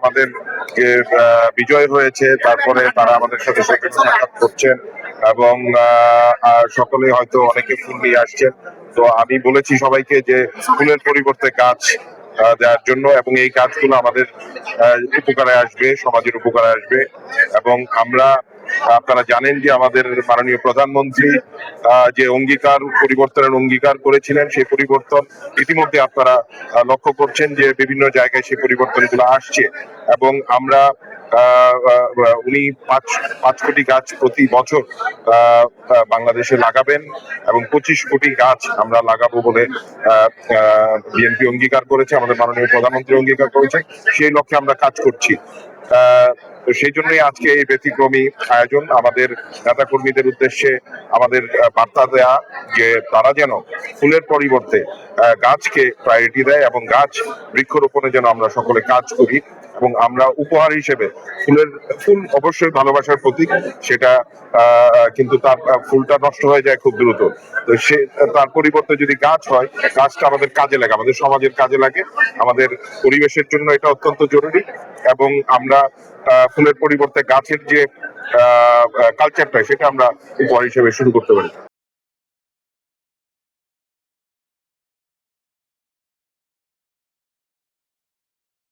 আমাদের যে বিজয় হয়েছে, তারপরে তারা আমাদের সাথে সৌজন্য সাক্ষাৎ করছেন এবং সকলে হয়তো অনেকে ফুল নিয়ে আসছেন। তো আমি বলেছি সবাইকে যে ফুলের পরিবর্তে গাছ দেওয়ার জন্য, এবং এই গাছগুলো আমাদের উপকারে আসবে, সমাজের উপকারে আসবে। এবং আপনারা জানেন যে আমাদের মাননীয় প্রধানমন্ত্রী যে পরিবর্তনের অঙ্গীকার করেছিলেন, সেই পরিবর্তন ইতিমধ্যে আপনারা লক্ষ্য করছেন যে বিভিন্ন জায়গায় সেই পরিবর্তনগুলো আসছে। এবং আমরা উনি ৫ কোটি গাছ প্রতি বছর বাংলাদেশে লাগাবেন এবং ২৫ কোটি গাছ আমরা লাগাবো বলে বিএনপি অঙ্গীকার করেছে, আমাদের মাননীয় প্রধানমন্ত্রী অঙ্গীকার করেছে। সেই লক্ষ্যে আমরা কাজ করছি। তো সেই জন্যই আজকে এই ব্যতিক্রমী আয়োজন, আমাদের নেতা কর্মীদের উদ্দেশ্যে আমাদের বার্তা দেয়া যে তারা যেন ফুলের পরিবর্তে গাছকে প্রায়োরিটি দেয় এবং বৃক্ষরোপণে যেন আমরা সকলে কাজ করি। এবং আমরা উপহার হিসেবে ফুল অবশ্যই ভালোবাসার প্রতীক, সেটা কিন্তু তার ফুলটা নষ্ট হয়ে যায় খুব দ্রুত। তো তার পরিবর্তে যদি গাছ হয়, গাছটা আমাদের কাজে লাগে, আমাদের সমাজের কাজে লাগে, আমাদের পরিবেশের জন্য এটা অত্যন্ত জরুরি। এবং আমরা ফুলের পরিবর্তে গাছের যে কালচারটা, সেটা আমরা উপহার হিসেবে শুরু করতে পারি।